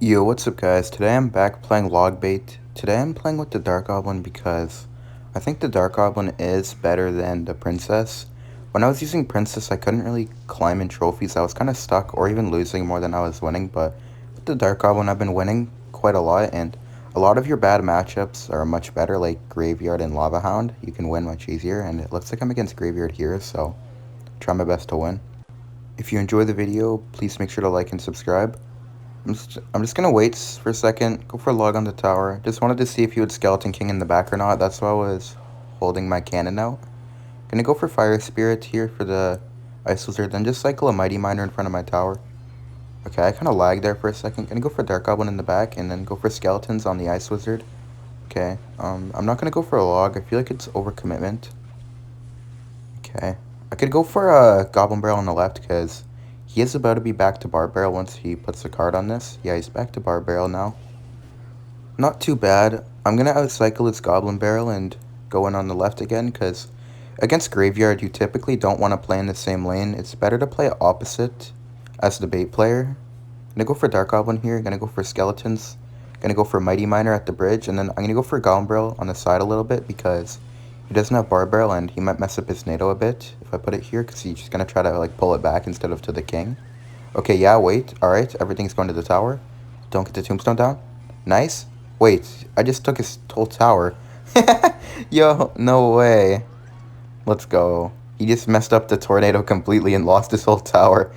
Yo, what's up guys? Today I'm back playing LOGBAIT. Today I'm playing with the Dark Goblin because I think the Dark Goblin is better than the Princess. When I was using Princess, I couldn't really climb in trophies. I was kind of stuck or even losing more than I was winning, but with the Dark Goblin I've been winning quite a lot, and a lot of your bad matchups are much better, like Graveyard and Lava Hound. You can win much easier, and it looks like I'm against Graveyard here, so try my best to win. If you enjoy the video, please make sure to like and subscribe. I'm just gonna wait for a second, go for a log on the tower. Just wanted to see if he would Skeleton King in the back or not. That's why I was holding my cannon out. Gonna go for Fire Spirit here for the Ice Wizard, then just cycle a Mighty Miner in front of my tower. Okay, I kind of lagged there for a second. Gonna go for Dark Goblin in the back, and then go for Skeletons on the Ice Wizard. Okay, I'm not gonna go for a log. I feel like it's overcommitment. Okay, I could go for a Goblin Barrel on the left, because he is about to be back to Barb Barrel once he puts the card on this. Yeah, he's back to Barb Barrel now. Not too bad. I'm going to outcycle his Goblin Barrel and go in on the left again, because against Graveyard, you typically don't want to play in the same lane. It's better to play opposite as the bait player. I'm going to go for Dark Goblin here. Going to go for Skeletons. Going to go for Mighty Miner at the bridge, and then I'm going to go for Goblin Barrel on the side a little bit, because he doesn't have Barb Barrel, and he might mess up his NATO a bit if I put it here, because he's just going to try to like pull it back instead of to the king. Okay, yeah, wait. Alright, everything's going to the tower. Don't get the tombstone down. Nice. Wait, I just took his whole tower. Yo, no way. Let's go. He just messed up the tornado completely and lost his whole tower.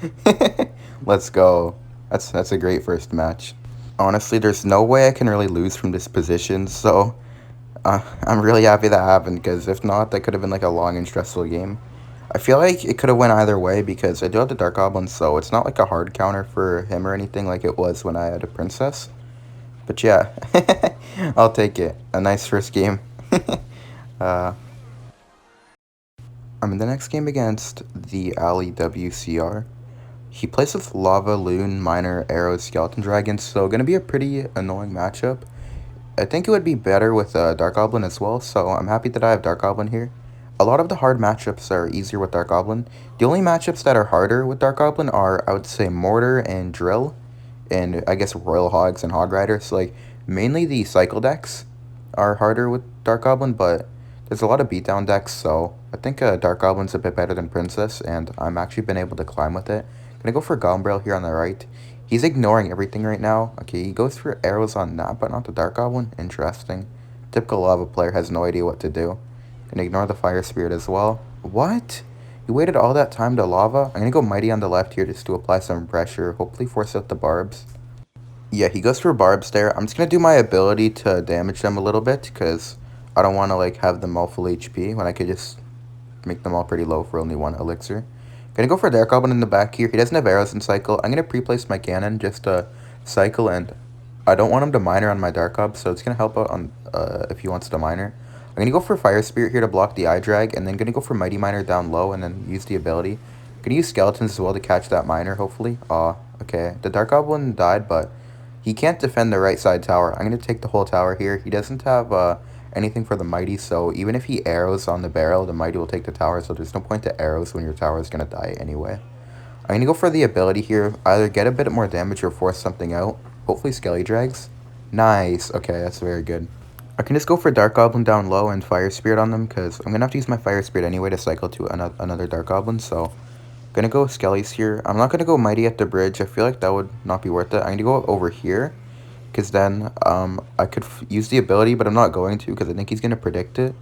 Let's go. That's a great first match. Honestly, there's no way I can really lose from this position, so I'm really happy that happened, because if not, that could have been like a long and stressful game. I feel like it could have went either way, because I do have the Dark Goblin, so it's not like a hard counter for him or anything like it was when I had a Princess. But yeah, I'll take it. A nice first game. I'm in the next game against the Ali WCR. He plays with Lava, Loon, Miner, Arrow, Skeleton Dragon, so gonna be a pretty annoying matchup. I think it would be better with Dark Goblin as well, so I'm happy that I have Dark Goblin here. A lot of the hard matchups are easier with Dark Goblin. The only matchups that are harder with Dark Goblin are, I would say, Mortar and Drill, and I guess Royal Hogs and Hog Riders. Like, mainly the cycle decks are harder with Dark Goblin, but there's a lot of beatdown decks, so I think Dark Goblin's a bit better than Princess, and I'm actually been able to climb with it. Gonna go for Goblin Barrel here on the right. He's ignoring everything right now. Okay, he goes for arrows on that, but not the Dark Goblin. Interesting. Typical Lava player has no idea what to do. Gonna ignore the Fire Spirit as well. What? You waited all that time to Lava? I'm gonna go Mighty on the left here just to apply some pressure. Hopefully force out the Barbs. Yeah, he goes for Barbs there. I'm just gonna do my ability to damage them a little bit, because I don't want to like have them all full HP when I could just make them all pretty low for only one elixir. Gonna go for Dark Goblin in the back here. He doesn't have arrows in cycle. I'm gonna pre-place my cannon just to cycle, and I don't want him to miner on my Dark Gob, so it's gonna help out on if he wants to miner. I'm gonna go for Fire Spirit here to block the eye drag, and then gonna go for Mighty Miner down low, and then use the ability. Gonna use Skeletons as well to catch that miner, hopefully. Aw, okay. The Dark Goblin died, but he can't defend the right side tower. I'm gonna take the whole tower here. He doesn't have anything for the Mighty, so even if he arrows on the barrel, the Mighty will take the tower, so there's no point to arrows when your tower is going to die anyway. I'm going to go for the ability here, either get a bit more damage or force something out. Hopefully Skelly Drags. Nice, okay, that's very good. I can just go for Dark Goblin down low and Fire Spirit on them, because I'm going to have to use my Fire Spirit anyway to cycle to another Dark Goblin, so I'm going to go Skellies here. I'm not going to go Mighty at the bridge, I feel like that would not be worth it. I'm going to go over here, because then I could use the ability, but I'm not going to, because I think he's going to predict it.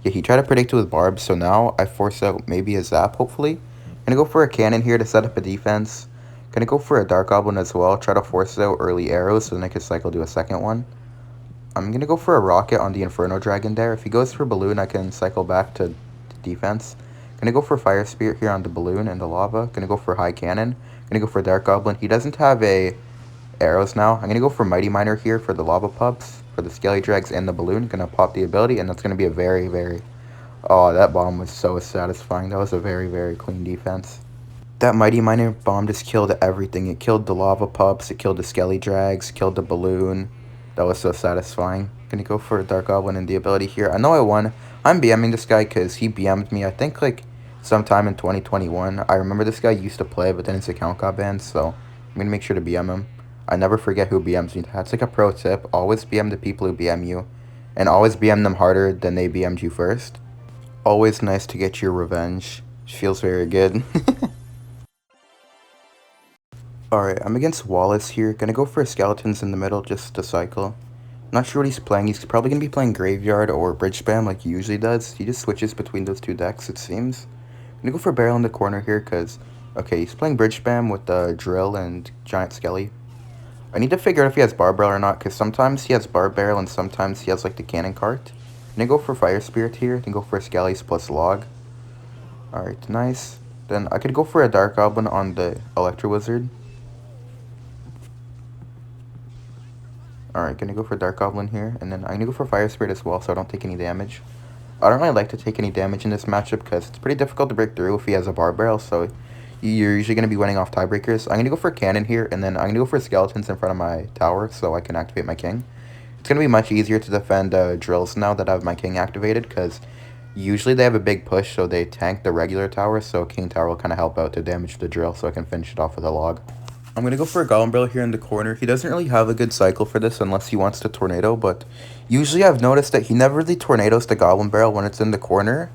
Yeah, he tried to predict it with Barbs, so now I force out maybe a Zap, hopefully. I'm going to go for a Cannon here to set up a defense. Going to go for a Dark Goblin as well, try to force out early arrows, so then I can cycle to a second one. I'm going to go for a Rocket on the Inferno Dragon there. If he goes for Balloon, I can cycle back to defense. Going to go for Fire Spirit here on the Balloon and the Lava. Going to go for High Cannon. Going to go for Dark Goblin. He doesn't have a arrows now. I'm going to go for Mighty Miner here for the Lava Pups, for the Skelly Drags and the Balloon. Going to pop the ability, and that's going to be a very, very... Oh, that bomb was so satisfying. That was a very, very clean defense. That Mighty Miner bomb just killed everything. It killed the Lava Pups, it killed the Skelly Drags, killed the Balloon. That was so satisfying. Going to go for Dark Goblin and the ability here. I know I won. I'm BMing this guy because he BM'd me, I think, like, sometime in 2021. I remember this guy used to play, but then his account got banned, so I'm going to make sure to BM him. I never forget who BMs me. That's like a pro tip. Always BM the people who BM you. And always BM them harder than they BM'd you first. Always nice to get your revenge. Feels very good. Alright, I'm against Wallace here. Gonna go for skeletons in the middle just to cycle. Not sure what he's playing. He's probably gonna be playing Graveyard or Bridge Spam like he usually does. He just switches between those two decks, it seems. I'm gonna go for Barrel in the corner here because, okay, he's playing Bridge Spam with Drill and Giant Skelly. I need to figure out if he has Barb Barrel or not because sometimes he has Barb Barrel and sometimes he has like the Cannon Cart. I'm gonna go for Fire Spirit here, then go for Skellies plus Log. Alright, nice. Then I could go for a Dark Goblin on the Electro Wizard. Alright, gonna go for Dark Goblin here, and then I'm gonna go for Fire Spirit as well so I don't take any damage. I don't really like to take any damage in this matchup because it's pretty difficult to break through if he has a Barb Barrel, so you're usually gonna be winning off tiebreakers. I'm gonna go for Cannon here, and then I'm gonna go for Skeletons in front of my tower so I can activate my King. It's gonna be much easier to defend Drills now that I have my King activated because usually they have a big push, so they tank the regular tower, so King Tower will kind of help out to damage the Drill so I can finish it off with a Log. I'm going to go for a Goblin Barrel here in the corner. He doesn't really have a good cycle for this unless he wants to Tornado, but usually I've noticed that he never really Tornadoes the Goblin Barrel when it's in the corner.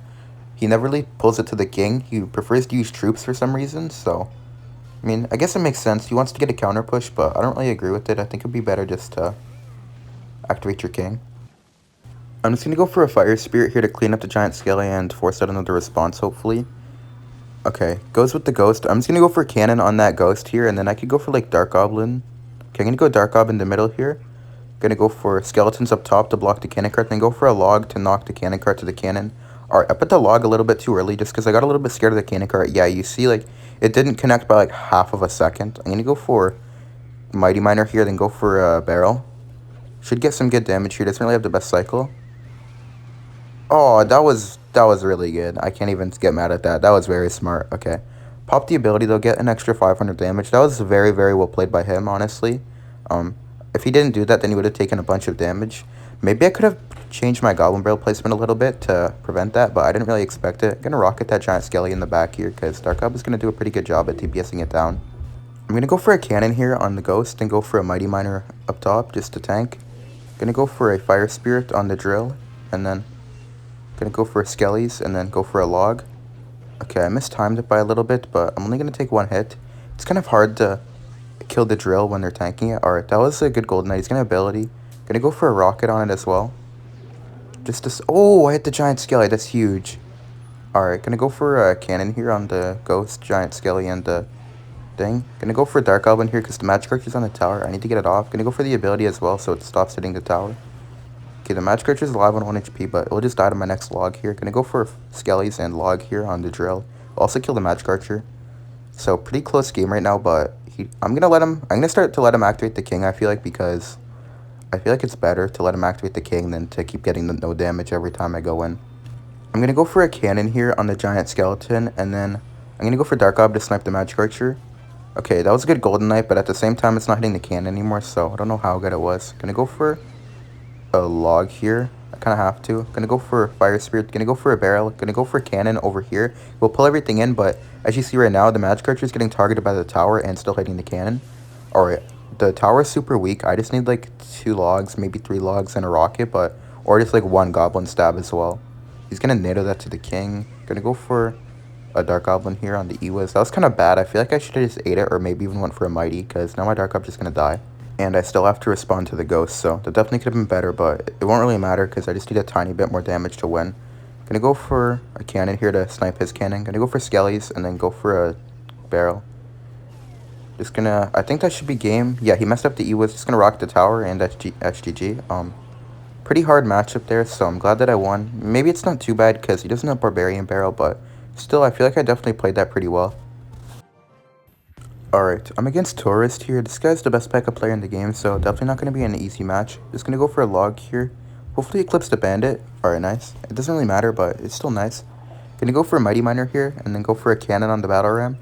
He never really pulls it to the King. He prefers to use troops for some reason, so I mean, I guess it makes sense. He wants to get a counter push, but I don't really agree with it. I think it would be better just to activate your King. I'm just going to go for a Fire Spirit here to clean up the Giant Skelly and force out another response, hopefully. Okay, goes with the Ghost. I'm just going to go for Cannon on that Ghost here, and then I could go for, like, Dark Goblin. Okay, I'm going to go Dark Goblin in the middle here. Going to go for Skeletons up top to block the Cannon Cart, then go for a Log to knock the Cannon Cart to the Cannon. Alright, I put the Log a little bit too early just because I got a little bit scared of the Cannon Cart. Yeah, you see, like, it didn't connect by, like, half of a second. I'm going to go for Mighty Miner here, then go for Barrel. Should get some good damage here. Doesn't really have the best cycle. Oh, that was really good. I can't even get mad at that. That was very smart. Okay. Pop the ability, they'll get an extra 500 damage. That was very, very well played by him, honestly. If he didn't do that, then he would have taken a bunch of damage. Maybe I could have changed my Goblin Barrel placement a little bit to prevent that, but I didn't really expect it. I'm going to rocket that Giant Skelly in the back here, because Dark Goblin is going to do a pretty good job at DPSing it down. I'm going to go for a Cannon here on the Ghost, and go for a Mighty Miner up top, just to tank. Going to go for a Fire Spirit on the Drill, and then going to go for Skellies, and then go for a Log. Okay, I mistimed it by a little bit, but I'm only going to take one hit. It's kind of hard to kill the Drill when they're tanking it. Alright, that was a good Golden Knight. He's going to ability. Going to go for a Rocket on it as well. Just to... Oh, I hit the Giant Skelly. That's huge. Alright, going to go for a Cannon here on the Ghost, Giant Skelly, and the thing. Going to go for a Dark Goblin here because the Magic Archer's on the tower. I need to get it off. Going to go for the ability as well so it stops hitting the tower. Okay, the Magic Archer is alive on 1 HP, but it will just die to my next Log here. Gonna go for Skellies and Log here on the Drill. Also kill the Magic Archer. So pretty close game right now, but I'm gonna start to let him activate the King, I feel like, because I feel like it's better to let him activate the King than to keep getting the no damage every time I go in. I'm gonna go for a Cannon here on the Giant Skeleton, and then I'm gonna go for Dark Gob to snipe the Magic Archer. Okay, that was a good Golden Knight, but at the same time it's not hitting the Cannon anymore, so I don't know how good it was. Gonna go for a Log here. I kind of have to. Gonna go for Fire Spirit. Gonna go for a Barrel. Gonna go for a Cannon over here. We'll pull everything in, but as you see right now, the Magic Archer is getting targeted by the tower and still hitting the Cannon. Alright, the tower is super weak. I just need like 2 Logs, maybe 3 Logs and a Rocket, or just like 1 Goblin Stab as well. He's gonna NATO that to the King. Gonna go for a Dark Goblin here on the Ewiz. That was kind of bad. I feel like I should have just ate it or maybe even went for a Mighty, because now my Dark Goblin's just gonna die. And I still have to respond to the Ghost, so that definitely could have been better, but it won't really matter because I just need a tiny bit more damage to win. Gonna go for a Cannon here to snipe his Cannon. Gonna go for Skellies and then go for a Barrel. Just gonna... I think that should be game. Yeah, he messed up the E-Wiz. Just gonna rock the tower and HGG. Pretty hard matchup there, so I'm glad that I won. Maybe it's not too bad because he doesn't have Barbarian Barrel, but still, I feel like I definitely played that pretty well. Alright, I'm against Tourist here. This guy's the best pekka player in the game, so definitely not going to be an easy match. Just going to go for a Log here. Hopefully Eclipse the Bandit. Alright, nice. It doesn't really matter, but it's still nice. Going to go for a Mighty Miner here, and then go for a Cannon on the Battle Ram.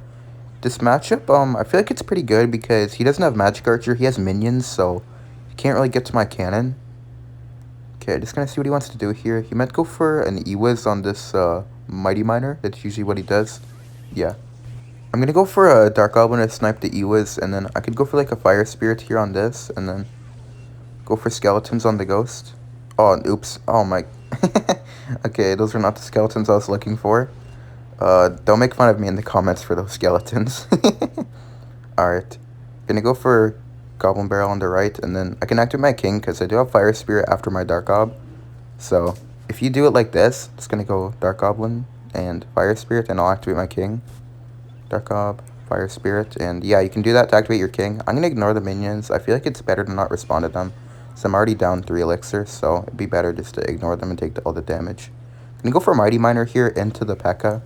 This matchup, I feel like it's pretty good because he doesn't have Magic Archer. He has minions, so he can't really get to my Cannon. Okay, just going to see what he wants to do here. He might go for an E-Wiz on this Mighty Miner. That's usually what he does. Yeah. I'm gonna go for a Dark Goblin to snipe the Ewiz, and then I could go for like a Fire Spirit here on this, and then go for Skeletons on the Ghost. Oh, oops. Oh my. Okay, those are not the skeletons I was looking for. Don't make fun of me in the comments for those skeletons. Alright. Gonna go for Goblin Barrel on the right, and then I can activate my King, because I do have Fire Spirit after my Dark Gob. So, if you do it like this, it's gonna go Dark Goblin and Fire Spirit, and I'll activate my King. Dark Gob, Fire Spirit, and yeah, you can do that to activate your King. I'm gonna ignore the minions. I feel like it's better to not respond to them. So I'm already down 3 elixirs, so it'd be better just to ignore them and take all the damage. I'm gonna go for Mighty Miner here into the Pekka.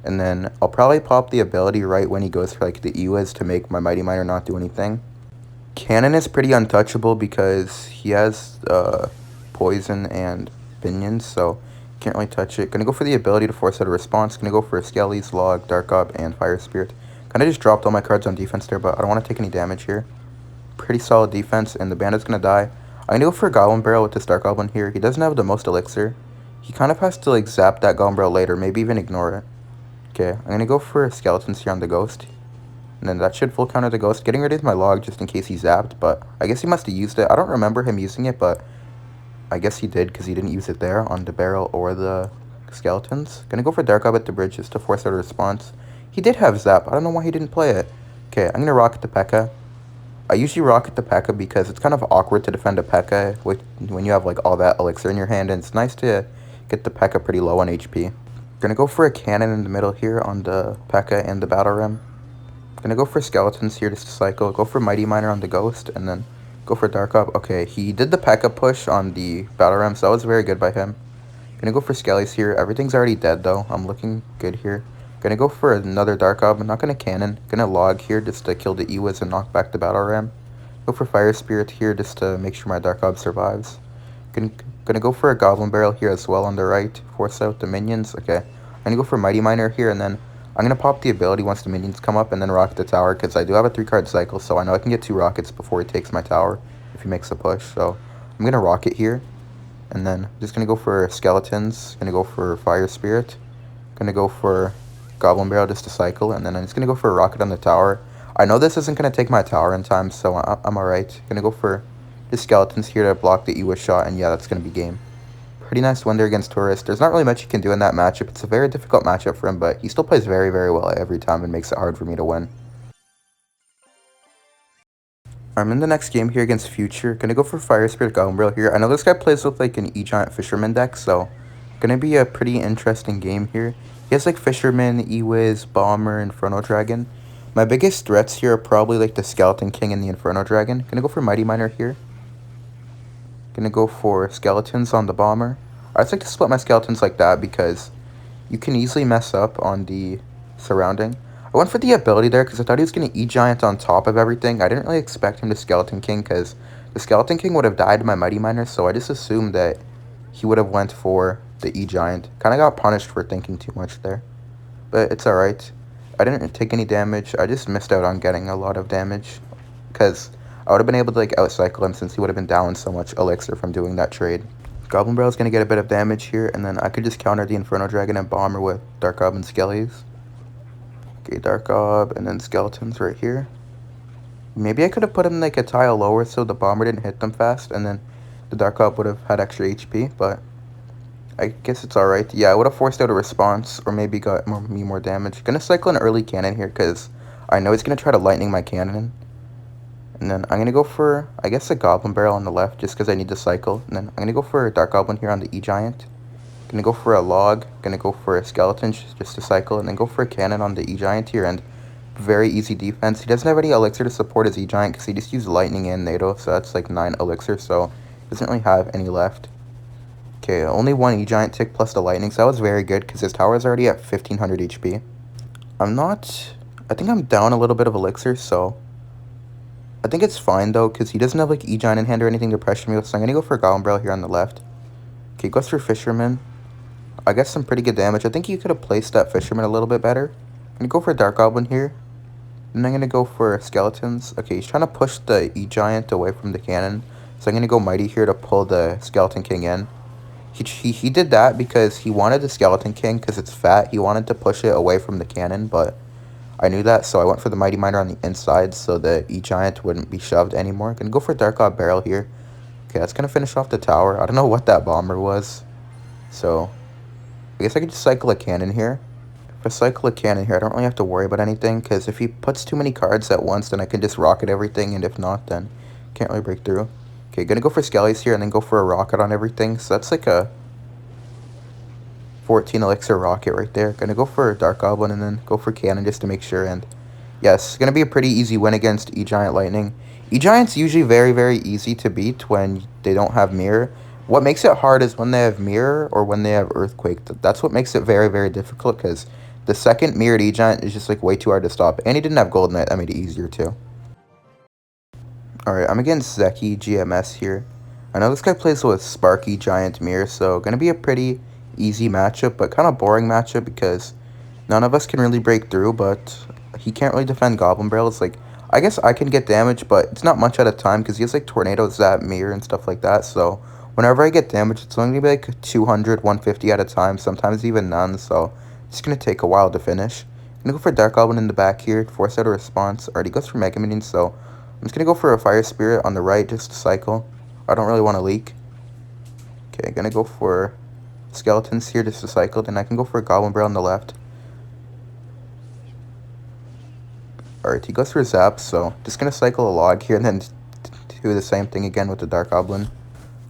And then I'll probably pop the ability right when he goes for like the Ewiz to make my Mighty Miner not do anything. Cannon is pretty untouchable because he has poison and minions, so can't really touch it. Gonna go for the ability to force out a response. Gonna go for Skellies, Log, Dark Gob, and Fire Spirit. Kinda just dropped all my cards on defense there, but I don't want to take any damage here. Pretty solid defense, and the bandit's gonna die. I'm gonna go for a Goblin Barrel with this Dark Goblin here. He doesn't have the most elixir. He kind of has to like zap that Goblin Barrel later, maybe even ignore it. Okay, I'm gonna go for Skeletons here on the Ghost. And then that should full counter the Ghost. Getting rid of my Log just in case he zapped, but I guess he must have used it. I don't remember him using it, but I guess he did because he didn't use it there on the Barrel or the Skeletons. Gonna go for Dark Gob at the bridge just to force out a response. He did have Zap. I don't know why he didn't play it. Okay, I'm gonna Rocket the Pekka. I usually Rocket the Pekka because it's kind of awkward to defend a Pekka when you have like all that elixir in your hand, and it's nice to get the Pekka pretty low on HP. Gonna go for a cannon in the middle here on the Pekka and the Battle Ram. Gonna go for Skeletons here just to cycle. Go for Mighty Miner on the Ghost, and then go for Dark Gob. Okay, he did the Pekka push on the Battle Ram, so that was very good by him. Gonna go for Skellies here. Everything's already dead though. I'm looking good here. Gonna go for another Dark Gob. I'm not gonna cannon. Gonna Log here just to kill the Ewiz and knock back the Battle Ram. Go for Fire Spirit here just to make sure my Dark Gob survives. Gonna go for a Goblin Barrel here as well on the right. Force out the minions. Okay. I'm gonna go for Mighty Miner here, and then I'm gonna pop the ability once the minions come up and then rocket the tower, because I do have a 3-card cycle, so I know I can get 2 rockets before he takes my tower if he makes a push. So I'm gonna rocket here, and then I'm just gonna go for Skeletons. Gonna go for Fire Spirit. Gonna go for Goblin Barrel just to cycle, and then I'm just gonna go for a rocket on the tower. I know this isn't gonna take my tower in time, so I'm alright. Gonna go for the Skeletons here to block the Ewiz shot, and yeah, that's gonna be game. Pretty nice win there against Tourist. There's not really much you can do in that matchup. It's a very difficult matchup for him, but he still plays very, very well every time and makes it hard for me to win. I'm in the next game here against Future. Gonna go for Fire Spirit Goblin Barrel here. I know this guy plays with like an E-Giant Fisherman deck, so gonna be a pretty interesting game here. He has like Fisherman, Ewiz, Bomber, Inferno Dragon. My biggest threats here are probably like the Skeleton King and the Inferno Dragon. Gonna go for Mighty Miner here. Gonna go for Skeletons on the Bomber. I just like to split my Skeletons like that because you can easily mess up on the surrounding. I went for the ability there because I thought he was going to E-Giant on top of everything. I didn't really expect him to Skeleton King because the Skeleton King would have died to my Mighty Miner, so I just assumed that he would have went for the E-Giant. Kind of got punished for thinking too much there, but it's alright. I didn't take any damage. I just missed out on getting a lot of damage because I would have been able to like outcycle him since he would have been down so much elixir from doing that trade. Goblin Barrel is going to get a bit of damage here, and then I could just counter the Inferno Dragon and Bomber with Dark Gob and Skellies. Okay, Dark Gob and then Skeletons right here. Maybe I could have put him like a tile lower so the Bomber didn't hit them fast, and then the Dark Gob would have had extra HP, but I guess it's alright. Yeah, I would have forced out a response or maybe got me more damage. Gonna cycle an early cannon here because I know he's going to try to lightning my cannon. And then I'm going to go for, I guess, a Goblin Barrel on the left just because I need to cycle. And then I'm going to go for a Dark Goblin here on the E-Giant. Going to go for a Log. Going to go for a Skeleton just to cycle. And then go for a Cannon on the E-Giant here. And very easy defense. He doesn't have any elixir to support his E-Giant because he just used Lightning and NATO. So that's like 9 elixir. So he doesn't really have any left. Okay, only 1 E-Giant tick plus the Lightning. So that was very good because his tower is already at 1500 HP. I think I'm down a little bit of elixir, so I think it's fine, though, because he doesn't have, like, E-Giant in hand or anything to pressure me with, so I'm going to go for a Goblin Barrel here on the left. Okay, goes for Fisherman. I got some pretty good damage. I think you could have placed that Fisherman a little bit better. I'm going to go for a Dark Goblin here. And I'm going to go for Skeletons. Okay, he's trying to push the E-Giant away from the cannon, so I'm going to go Mighty here to pull the Skeleton King in. He did that because he wanted the Skeleton King because it's fat. He wanted to push it away from the cannon, but I knew that, so I went for the Mighty Miner on the inside so the E-Giant wouldn't be shoved anymore. Gonna go for Dark God Barrel here. Okay, that's gonna finish off the tower. I don't know what that bomber was, so I guess I could just cycle a cannon here. If I cycle a cannon here, I don't really have to worry about anything, because if he puts too many cards at once, then I can just rocket everything, and if not, then can't really break through. Okay, gonna go for Skellies here, and then go for a rocket on everything, so that's like a 14 elixir rocket right there. Gonna go for Dark Goblin, and then go for cannon just to make sure, and yes, it's gonna be a pretty easy win against E-Giant Lightning. E-Giant's usually very, very easy to beat when they don't have Mirror. What makes it hard is when they have Mirror or when they have Earthquake. That's what makes it very, very difficult, because the second mirrored E-Giant is just like way too hard to stop. And he didn't have Golden Knight, that made it easier too. Alright, I'm against Zeki GMS here. I know this guy plays with Sparky Giant Mirror, so gonna be a pretty easy matchup, but kind of boring matchup because none of us can really break through, but he can't really defend Goblin Barrels. Like, I guess I can get damage, but it's not much at a time because he has like Tornado, Zap, Mirror, and stuff like that. So whenever I get damage, it's only gonna be like 200, 150 at a time, sometimes even none. So it's gonna take a while to finish. I'm gonna go for Dark Goblin in the back here, force out a response. Already goes for Mega Minions, so I'm just gonna go for a Fire Spirit on the right just to cycle. I don't really want to leak. Okay, gonna go for Skeletons here just to cycle. Then I can go for a Goblin Barrel on the left. Alright, he goes for Zap, so just gonna cycle a log here and then do the same thing again with the Dark Goblin.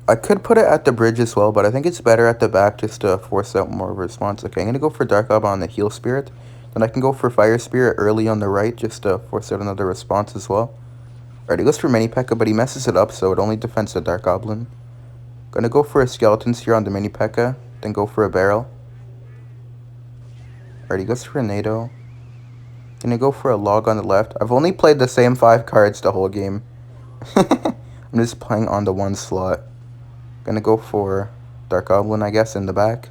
I could put it at the bridge as well, but I think it's better at the back just to force out more of a response. Okay, I'm gonna go for Dark Goblin on the Heal Spirit. Then I can go for Fire Spirit early on the right just to force out another response as well. Alright, he goes for Mini Pekka, but he messes it up, so it only defends the Dark Goblin. Gonna go for a Skeletons here on the Mini Pekka, then go for a Barrel. Alright, he goes for a Nado. Gonna go for a log on the left. I've only played the same 5 cards the whole game. I'm just playing on the one slot. Gonna go for Dark Goblin, I guess, in the back.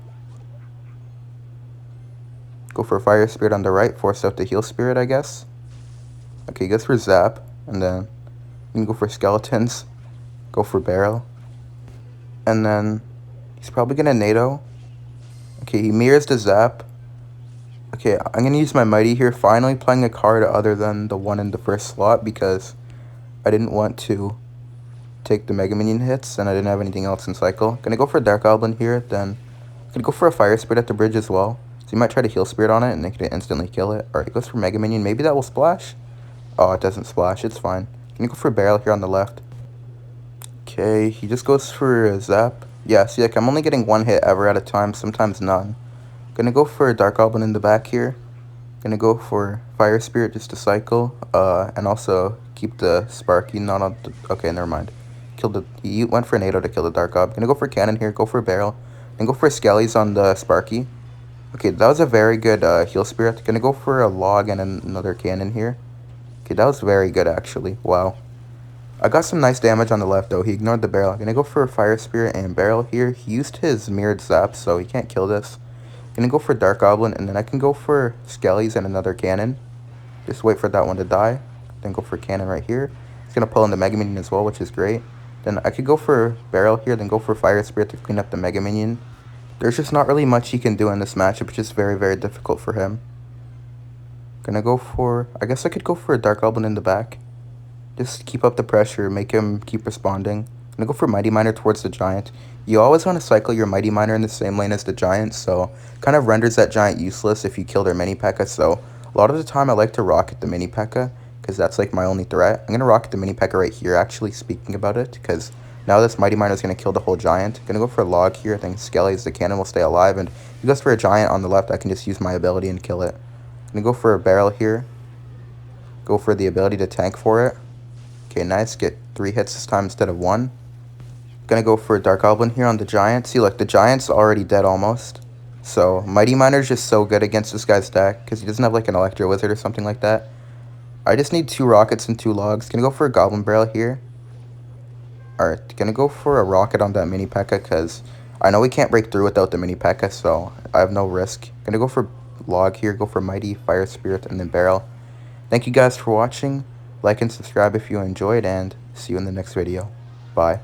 Go for Fire Spirit on the right. Force out the Heal Spirit, I guess. Okay, he goes for Zap. And then you can go for Skeletons. Go for Barrel. And then he's probably gonna Nado. Okay, he mirrors the Zap. Okay, I'm going to use my Mighty here, finally playing a card other than the one in the first slot because I didn't want to take the Mega Minion hits and I didn't have anything else in cycle. Going to go for a Dark Goblin here, then going to go for a Fire Spirit at the bridge as well. So you might try to Heal Spirit on it and they can instantly kill it. Alright, it goes for Mega Minion, maybe that will splash? Oh, it doesn't splash, it's fine. Going to go for Barrel here on the left. Okay, he just goes for a Zap. Yeah, see, like I'm only getting one hit ever at a time, sometimes none. Gonna go for a Dark Goblin in the back here. Gonna go for Fire Spirit just to cycle. And also keep the Sparky not on the... Okay, never mind. He went for Nado to kill the Dark Goblin. Gonna go for Cannon here, go for a Barrel. Then go for Skellies on the Sparky. Okay, that was a very good Heal Spirit. Gonna go for a Log and another Cannon here. Okay, that was very good actually. Wow. I got some nice damage on the left though. He ignored the Barrel. Gonna go for a Fire Spirit and Barrel here. He used his Mirrored Zap, so he can't kill this. Gonna go for Dark Goblin, and then I can go for Skellies and another Cannon. Just wait for that one to die. Then go for Cannon right here. It's gonna pull in the Mega Minion as well, which is great. Then I could go for Barrel here, then go for Fire Spirit to clean up the Mega Minion. There's just not really much he can do in this matchup, which is very, very difficult for him. Gonna go for... I guess I could go for a Dark Goblin in the back. Just keep up the pressure, make him keep responding. Gonna go for Mighty Miner towards the Giant. You always want to cycle your Mighty Miner in the same lane as the Giant, so kind of renders that Giant useless if you kill their Mini Pekka. So a lot of the time I like to rocket the Mini Pekka because that's like my only threat. I'm going to rocket the Mini Pekka right here, actually, speaking about it, because now this Mighty Miner is going to kill the whole Giant. I'm going to go for a log here. I think Skellies, the Cannon, will stay alive, and if he goes for a Giant on the left, I can just use my ability and kill it. I'm going to go for a Barrel here. Go for the ability to tank for it. Okay, nice. Get 3 hits this time instead of 1. Gonna go for a Dark Goblin here on the Giant. See, like, the Giant's already dead almost. So, Mighty Miner's just so good against this guy's deck, because he doesn't have, like, an Electro Wizard or something like that. I just need 2 rockets and 2 logs. Gonna go for a Goblin Barrel here. Alright, gonna go for a rocket on that Mini Pekka, because I know we can't break through without the Mini Pekka, so I have no risk. Gonna go for log here, go for Mighty, Fire Spirit, and then Barrel. Thank you guys for watching. Like and subscribe if you enjoyed, and see you in the next video. Bye.